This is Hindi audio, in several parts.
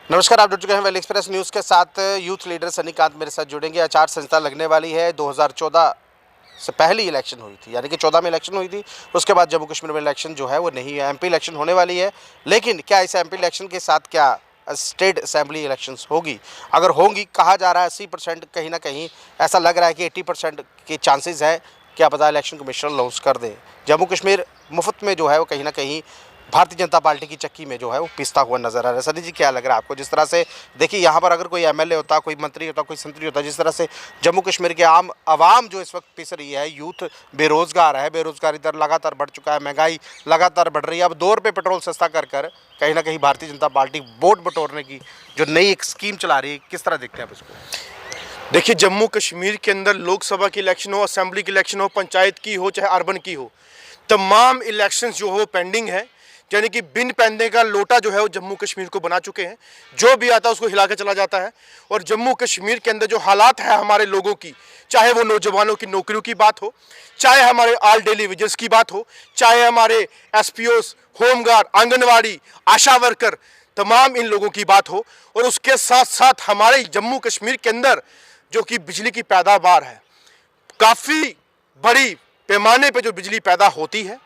नमस्कार, आप जुड़ चुके हैं वैली एक्सप्रेस न्यूज़ के साथ। यूथ लीडर सन्नीकांत मेरे साथ जुड़ेंगे। आचार संहिता लगने वाली है। 2014 से पहली इलेक्शन हुई थी, यानी कि 14 में इलेक्शन हुई थी। उसके बाद जम्मू कश्मीर में इलेक्शन जो है वो नहीं है। एमपी इलेक्शन होने वाली है, लेकिन क्या इस एमपी इलेक्शन के साथ क्या स्टेट असेंबली इलेक्शंस होगी? अगर होंगी, कहा जा रहा है 80% कहीं ना कहीं ऐसा लग रहा है कि 80% के चांसेस है, क्या पता इलेक्शन कमीशन लॉन्च कर दे। जम्मू कश्मीर मुफ्त में जो है वो कहीं ना कहीं भारतीय जनता पार्टी की चक्की में जो है वो पिसता हुआ नजर आ रहा है। सनी जी, क्या लग रहा है आपको? जिस तरह से देखिए, यहाँ पर अगर कोई एमएलए होता, कोई मंत्री होता, कोई संतरी होता, जिस तरह से जम्मू कश्मीर के आम आवाम जो इस वक्त पिस रही है, यूथ बेरोजगार है, बेरोजगारी दर लगातार बढ़ चुका है, महंगाई लगातार बढ़ रही है। अब 2 रुपये पेट्रोल सस्ता कर कर कहीं ना कहीं भारतीय जनता पार्टी वोट बटोरने की जो नई एक स्कीम चला रही है, किस तरह देखते हैं आप इसको? देखिए, जम्मू कश्मीर के अंदर लोकसभा की इलेक्शन हो, असेंबली की इलेक्शन हो, पंचायत की हो, चाहे अर्बन की हो, तमाम इलेक्शंस जो हो पेंडिंग है। यानी कि बिन पैंदे का लोटा जो है वो जम्मू कश्मीर को बना चुके हैं। जो भी आता है उसको हिला के चला जाता है। और जम्मू कश्मीर के अंदर जो हालात है हमारे लोगों की, चाहे वो नौजवानों की नौकरियों की बात हो, चाहे हमारे ऑल डेली वेजेस की बात हो, चाहे हमारे एसपीओस, होमगार्ड, आंगनवाड़ी, आशा वर्कर, तमाम इन लोगों की बात हो, और उसके साथ साथ हमारे जम्मू कश्मीर के अंदर जो कि बिजली की पैदावार है, काफ़ी बड़ी पैमाने पे जो बिजली पैदा होती है,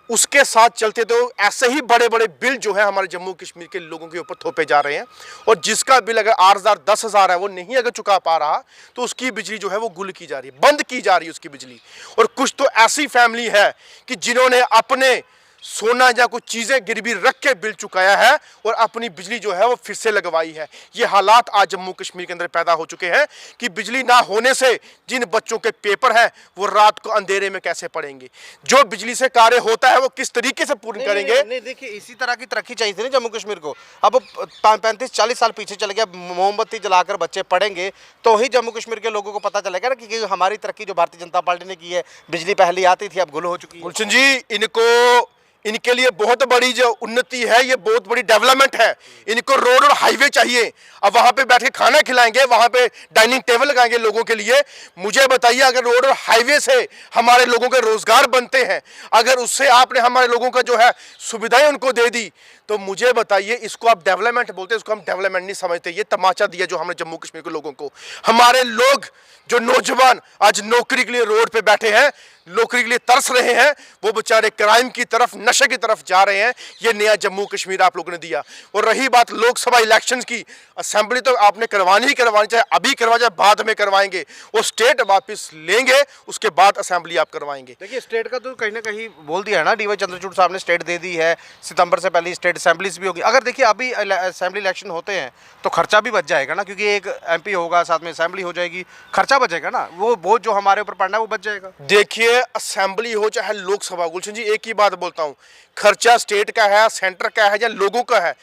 उसके साथ चलते तो ऐसे ही बड़े बड़े बिल जो है हमारे जम्मू कश्मीर के लोगों के ऊपर थोपे जा रहे हैं। और जिसका बिल अगर 8,000 10,000 है, वो नहीं अगर चुका पा रहा, तो उसकी बिजली जो है वो गुल की जा रही है, बंद की जा रही है उसकी बिजली। और कुछ तो ऐसी फैमिली है कि जिन्होंने अपने सोना या कुछ चीज़ें गिरवी रख के बिल चुकाया है और अपनी बिजली जो है वो फिर से लगवाई है। ये हालात आज जम्मू कश्मीर के अंदर पैदा हो चुके हैं कि बिजली ना होने से जिन बच्चों के पेपर हैं वो रात को अंधेरे में कैसे पढ़ेंगे, जो बिजली से कार्य होता है वो किस तरीके से पूर्ण करेंगे। नहीं, देखिए, इसी तरह की तरक्की चाहिए थी ना जम्मू कश्मीर को। अब 35-40 साल पीछे चले गए। मोमबत्ती जलाकर बच्चे पढ़ेंगे तो ही जम्मू कश्मीर के लोगों को पता चलेगा ना कि हमारी तरक्की जो भारतीय जनता पार्टी ने की है, बिजली पहले आती थी, अब गुल हो चुकी है। गुलशन जी, इनके लिए बहुत बड़ी जो उन्नति है, ये बहुत बड़ी डेवलपमेंट है। इनको रोड और हाईवे चाहिए। अब वहां पे बैठ के खाना खिलाएंगे, वहां पे डाइनिंग टेबल लगाएंगे लोगों के लिए। मुझे बताइए, अगर रोड और हाईवे से हमारे लोगों के रोजगार बनते हैं, अगर उससे आपने हमारे लोगों का जो है सुविधाएं उनको दे दी, तो मुझे बताइए, इसको आप डेवलपमेंट बोलते हैं? इसको हम डेवलपमेंट नहीं समझते। ये तमाचा दिया जो हमने जम्मू कश्मीर के लोगों को। हमारे लोग जो नौजवान आज नौकरी के लिए रोड पे बैठे हैं, नौकरी के लिए तरस रहे हैं, वो बेचारे क्राइम की तरफ, नशे की तरफ जा रहे हैं। ये नया जम्मू कश्मीर आप लोगों ने दिया। और रही बात लोकसभा इलेक्शंस की, असेंबली तो आपने करवानी ही करवानी, चाहे अभी करवा चाहे बाद में करवाएंगे। वो स्टेट वापस लेंगे, उसके बाद असेंबली आप करवाएंगे। देखिए, स्टेट का तो कहीं ना कहीं बोल दिया है ना, डीवाई चंद्रचूड़ साहब ने स्टेट दे दी है। सितंबर से पहले स्टेट असेंबलीज भी होगी। अगर देखिए अभी असेंबली इलेक्शन होते हैं तो खर्चा भी बच जाएगा ना, क्योंकि एक एमपी होगा, साथ में असेंबली हो जाएगी, खर्चा बचेगा ना, वो बोझ जो हमारे ऊपर पड़ना है वो बच जाएगा। देखिए, असेंबली हो चाहे लोकसभा, गुलशन जी एक ही बात बोलता हूं, खर्चा स्टेट का है, सेंटर का है या लोगों का है,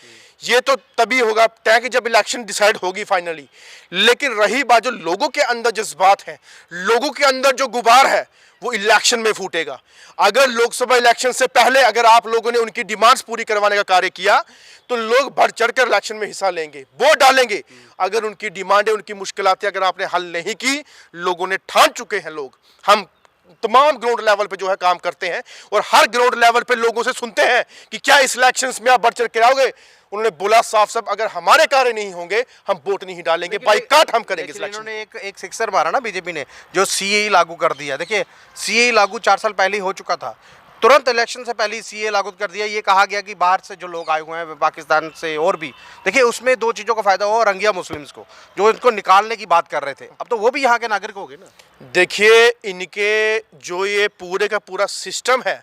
ये तो तभी होगा तय कि जब इलेक्शन डिसाइड होगी फाइनली। लेकिन रही बात जो लोगों के अंदर जज्बात है, लोगों के अंदर जो गुबार है, वो इलेक्शन में फूटेगा। अगर लोकसभा इलेक्शन से पहले अगर आप लोगों ने उनकी डिमांड्स पूरी करवाने का कार्य किया, तो लोग बढ़ चढ़कर इलेक्शन में हिस्सा लेंगे, वोट डालेंगे। अगर उनकी डिमांडें, उनकी मुश्किलातें अगर आपने हल नहीं की, लोगों ने ठान चुके हैं, लोग, हम तमाम ग्राउंड लेवल पे जो है काम करते हैं और हर ग्राउंड लेवल पे लोगों से सुनते हैं कि क्या इस इलेक्शंस में आप बढ़ चढ़ के आओगे। उन्होंने बोला साफ साफ, अगर हमारे कार्य नहीं होंगे हम वोट नहीं डालेंगे, बाइकाट हम करेंगे। इन्होंने एक सिक्सर मारा ना बीजेपी ने, जो सीएए लागू कर दिया। देखिए, सीएए लागू 4 साल पहले ही हो चुका था, तुरंत इलेक्शन से पहले सीए लागू कर दिया। ये कहा गया कि बाहर से जो लोग आए हुए हैं, पाकिस्तान से और भी, देखिए उसमें 2 चीज़ों का फायदा हुआ। रंगिया मुस्लिम्स को, जो इनको निकालने की बात कर रहे थे, अब तो वो भी यहाँ के नागरिक हो गए ना। देखिए, इनके जो ये पूरे का पूरा सिस्टम है,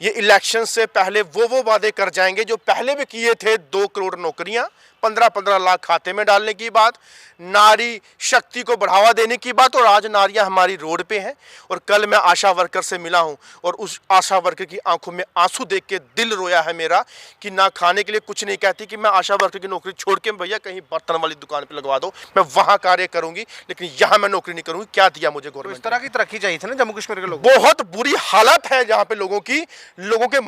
ये इलेक्शन से पहले वो वादे कर जाएंगे जो पहले भी किए थे। 2 करोड़ नौकरियां, 15-15 लाख खाते में डालने की बात, नारी शक्ति को बढ़ावा देने की बात, और आज नारियां हमारी रोड पे हैं। और कल मैं आशा वर्कर से मिला हूं और उस आशा वर्कर की आंखों में आंसू देख के दिल रोया है मेरा कि ना खाने के लिए कुछ नहीं कहती कि मैं आशा वर्कर की नौकरी छोड़ के भैया कहीं बर्तन वाली दुकान पे लगवा दो, मैं वहां कार्य करूंगी, लेकिन यहाँ मैं नौकरी नहीं करूंगी। क्या दिया मुझे गवर्नमेंट? इस तरह की तरक्की चाहिए थी ना जम्मू कश्मीर के लोग। बहुत बुरी हालत है जहाँ पे लोगों के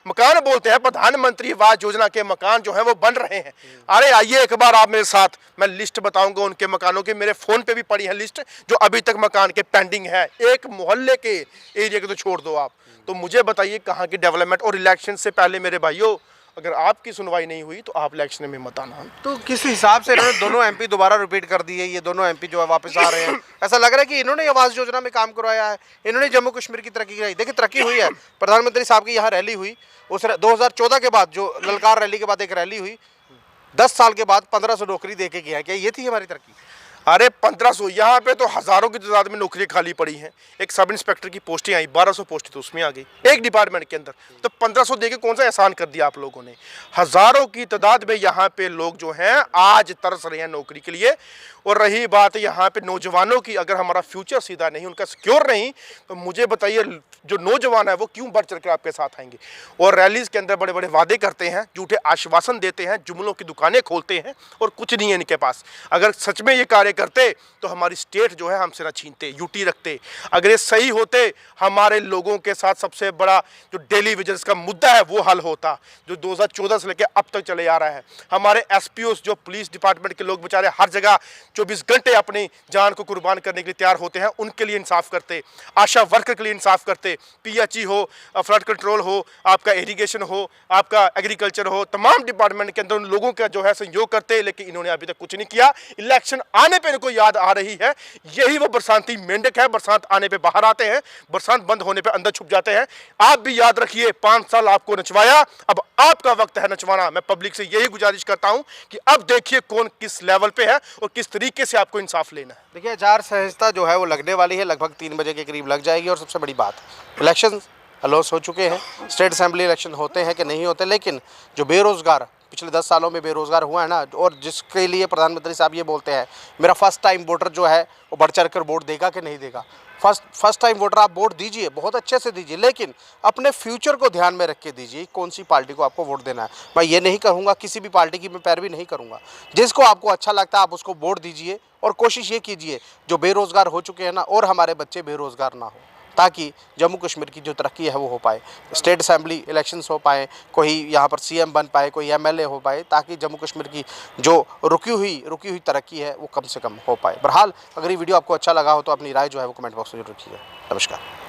मकान बोलते हैं, प्रधानमंत्री आवास योजना के मकान जो है वो बन रहे हैं। अरे आइए एक बार आप मेरे साथ, मैं लिस्ट बताऊंगा उनके मकानों की, मेरे फोन पे भी पड़ी है लिस्ट, जो अभी तक मकान के पेंडिंग है। एक मोहल्ले के एरिया के तो छोड़ दो आप। तो मुझे बताइए कहाँ की डेवलपमेंट। और इलेक्शन से पहले मेरे भाइयों, अगर आपकी सुनवाई नहीं हुई तो आप इलेक्शन में मत आना। तो किस हिसाब से इन्होंने दोनों एमपी दोबारा रिपीट कर दिए, ये दोनों एमपी जो है वापस आ रहे हैं? ऐसा लग रहा है कि इन्होंने आवास योजना में काम करवाया है, इन्होंने जम्मू कश्मीर की तरक्की कराई। देखिए तरक्की हुई है, प्रधानमंत्री साहब की यहाँ रैली हुई, उस 2014 के बाद जो ललकार रैली के बाद एक रैली हुई, 10 साल के बाद 1500 नौकरी दे के गया। क्या ये थी हमारी तरक्की? अरे 1500, यहाँ पे तो हज़ारों की तादाद में नौकरियाँ खाली पड़ी हैं। एक सब इंस्पेक्टर की पोस्टें आई, 1200 पोस्टें तो उसमें आ गई एक डिपार्टमेंट के अंदर। तो 1500 दे के कौन सा एहसान कर दिया आप लोगों ने? हज़ारों की तादाद में यहाँ पे लोग जो हैं आज तरस रहे हैं नौकरी के लिए। और रही बात यहाँ पे नौजवानों की, अगर हमारा फ्यूचर सीधा नहीं, उनका सिक्योर नहीं, तो मुझे बताइए जो नौजवान है वो क्यों बढ़ चढ़ कर आपके साथ आएंगे? और रैलीज के अंदर बड़े बड़े वादे करते हैं, झूठे आश्वासन देते हैं, जुमलों की दुकानें खोलते हैं और कुछ नहीं है इनके पास। अगर सच में ये कार्य करते तो हमारी स्टेट जो है हमसे ना छीनते, यूटी रखते। अगर ये सही होते, हमारे लोगों के साथ सबसे बड़ा जो डेली वेजेस का मुद्दा है वो हल होता, जो 2014 से लेकर अब तक चले आ रहा है। हमारे एसपीओ जो पुलिस डिपार्टमेंट के लोग बेचारे हर जगह 24 घंटे अपनी जान को कुर्बान करने के लिए तैयार होते हैं, उनके लिए इंसाफ करते। आशा वर्कर के लिए इंसाफ करते। पीएचई हो, फ्लड कंट्रोल हो, आपका इरिगेशन हो, आपका एग्रीकल्चर हो, तमाम डिपार्टमेंट के अंदर उन लोगों का जो है सहयोग करते। लेकिन इन्होंने अभी तक कुछ नहीं किया। इलेक्शन आने पे इनको याद आ रही है, यही वो बरसाती मेंढक है। बरसात आने पे बाहर आते हैं, बरसात बंद होने पे अंदर छुप जाते हैं। आप भी याद रखिए, 5 साल आपको नचवाया, अब आपका वक्त है नचवाना। मैं पब्लिक से यही गुजारिश करता हूं कि अब देखिए कौन किस लेवल पे है और किस तरीके से आपको इंसाफ लेना है। देखिए आचार संहिता जो है वो लगने वाली है, लगभग 3 बजे के करीब लग जाएगी। और सबसे बड़ी बात, इलेक्शन अनाउंस हो चुके हैं, स्टेट असेंबली इलेक्शन होते हैं कि नहीं होते, लेकिन जो बेरोजगार पिछले 10 सालों में बेरोजगार हुआ है ना, और जिसके लिए प्रधानमंत्री साहब ये बोलते हैं मेरा फर्स्ट टाइम वोटर जो है वो बढ़ चढ़ कर वोट देगा कि नहीं देगा। फर्स्ट टाइम वोटर आप वोट दीजिए, बहुत अच्छे से दीजिए, लेकिन अपने फ्यूचर को ध्यान में रख के दीजिए कौन सी पार्टी को आपको वोट देना है। मैं ये नहीं कहूँगा, किसी भी पार्टी की मैं पैरवी नहीं करूँगा, जिसको आपको अच्छा लगता है आप उसको वोट दीजिए। और कोशिश ये कीजिए जो बेरोज़गार हो चुके हैं ना, और हमारे बच्चे बेरोज़गार ना हो, ताकि जम्मू कश्मीर की जो तरक्की है वो हो पाए, स्टेट असेंबली इलेक्शंस हो पाए, कोई यहाँ पर सीएम बन पाए, कोई एमएलए हो पाए, ताकि जम्मू कश्मीर की जो रुकी हुई तरक्की है वो कम से कम हो पाए। बहरहाल अगर ये वीडियो आपको अच्छा लगा हो तो अपनी राय जो है वो कमेंट बॉक्स में जरूर रखिएगा। नमस्कार।